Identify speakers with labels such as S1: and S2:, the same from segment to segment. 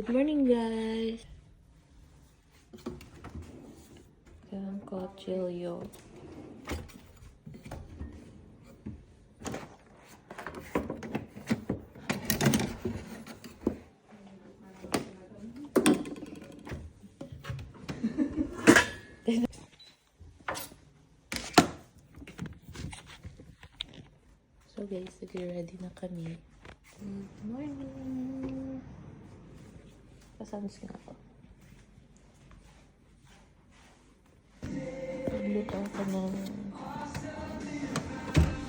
S1: Good morning, guys. Yung kutsilyo. So guys, ready na kami. Good morning. Kasams nga ako. Nagluto ako ng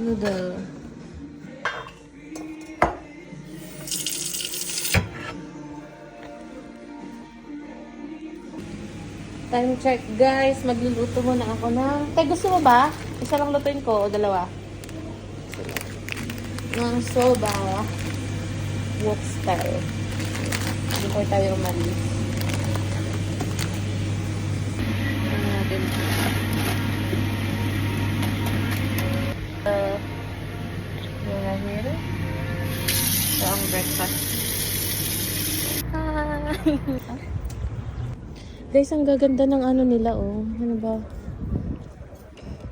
S1: noodle. Time check, guys. Magluluto muna ako ng... gusto mo ba? Isa lang lutuin ko o dalawa? Ng soba. Wok style. Before tayo umalis. Ano natin? We're here. So, ang breakfast. Hi! Guys, ang gaganda ng ano nila, oh. Ano ba?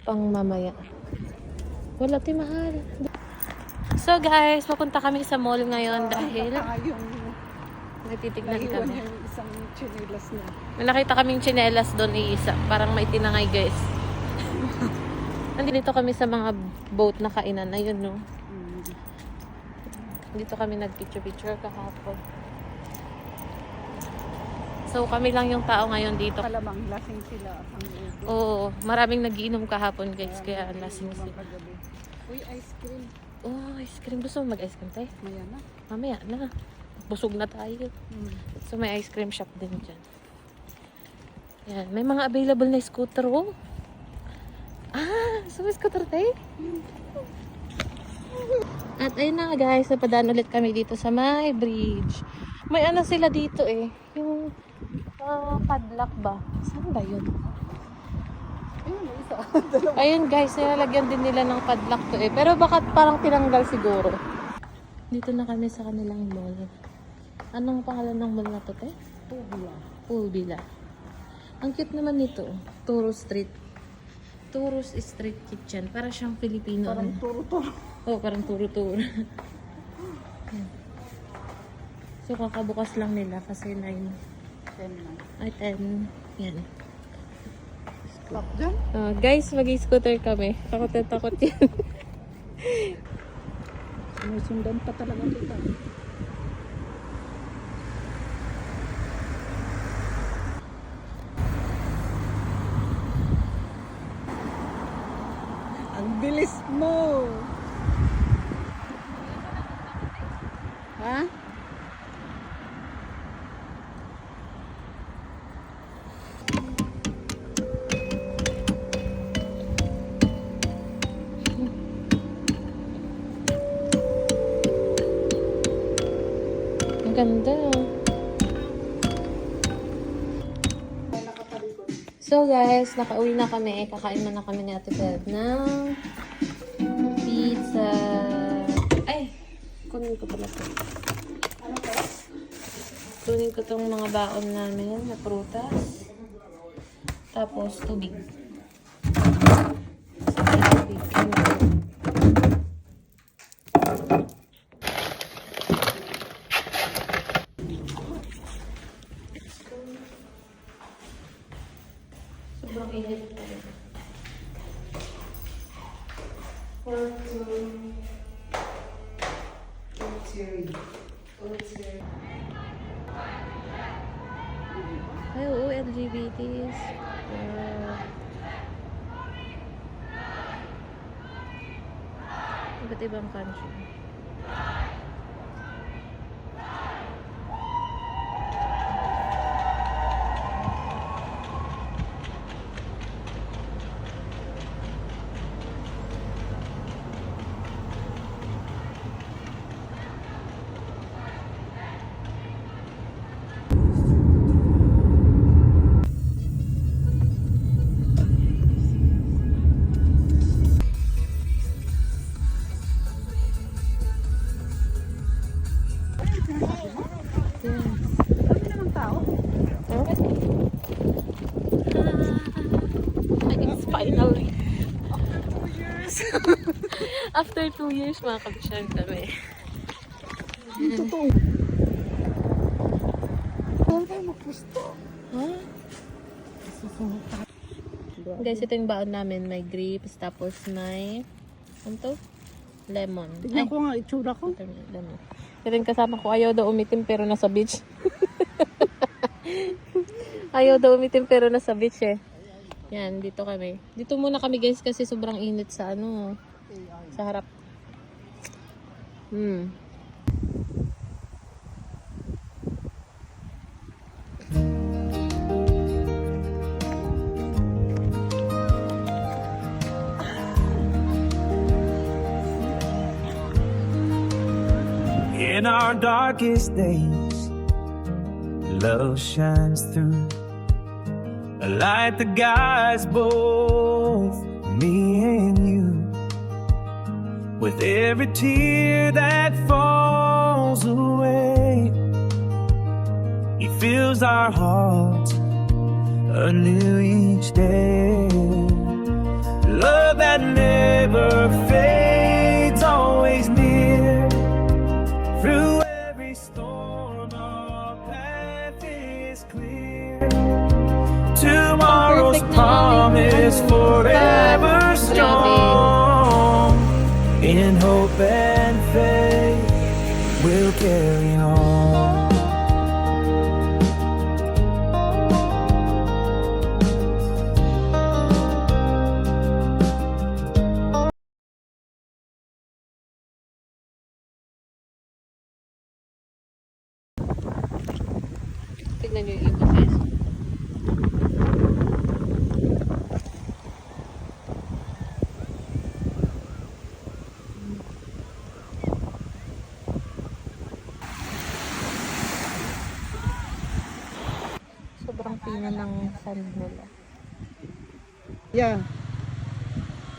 S1: Pang mamaya. Wala, mahal. So, guys, papunta kami sa mall ngayon dahil natitignan kami.
S2: Yung isang chinelas na.
S1: May nakita kaming tsinelas doon isa. Parang may tinangay, guys. Nandito kami sa mga boat na kainan. Ayun, no? Dito kami nag-picture-picture kahapon. So, kami lang yung tao ngayon dito.
S2: Kalamang lasing sila.
S1: Oo, maraming nagiinom kahapon, guys. Kaya lasing sila.
S2: Uy, ice cream.
S1: Oh, ice cream. Gusto mo mag-ice cream tayo?
S2: Maya na.
S1: Mamaya na. Busog na tayo. So, may ice cream shop din dyan. Yan. May mga available na scooter, oh. So may scooter tayo? At ayun na, guys. Napadaan ulit kami dito sa may bridge. May ano sila dito, eh. Yung padlock ba? Saan ba yun? Ayun, guys. Nilalagyan din nila ng padlock to, eh. Pero bakit parang tinanggal siguro? Dito na kami sa kanilang mall. Anong pangalan ng mall na to, te?
S2: Pubila.
S1: Pulbila. Ang cute naman nito. Turo Street. Turo's Street Kitchen. Para siyang Filipino.
S2: Parang turo-turo.
S1: Oo, parang turo-turo. So, kakabukas lang nila kasi 9.
S2: 10 na.
S1: Ay, 10. Yan.
S2: Stop dyan.
S1: Guys, mag-scooter kami. Takot na takot yan.
S2: Sinusundan pa talaga kita. Ang bilis mo! Ha?
S1: Ang ganda. So guys, nakauwi na kami. Kakain na kami ni Ate Ted ng pizza. Ay! Kunin ko pala ito. Kunin ko itong mga baon namin na prutas. Tapos tubig. Sobrang init tayo. Ay, oo, LGBTs. Iba't ibang country. years. After 2 years, mga kabisyan kami.
S2: Totoo. Saan tayo magpusto?
S1: Huh? Guys, ito yung baon namin. May grapes, tapos may, ano to? Lemon.
S2: Tignan ko nga itsura ko.
S1: Lemon. Ito yung kasama ko. Ayaw daw umitim pero nasa beach. Ayaw daw umitim pero nasa beach eh. Yan, dito kami. Dito muna kami guys kasi sobrang init sa ano, sa harap.
S3: In our darkest days, love shines through, a light that guides both me and you. With every tear that falls away, He fills our hearts anew each day. Love that never fades, always near. Through every storm, our path is clear. Tomorrow's
S1: Perfect
S3: promise forever strong. In hope and faith, we'll carry on.
S1: Tignan nyo yung ibon guys. Sobrang pina ng sand nila.
S2: Yeah.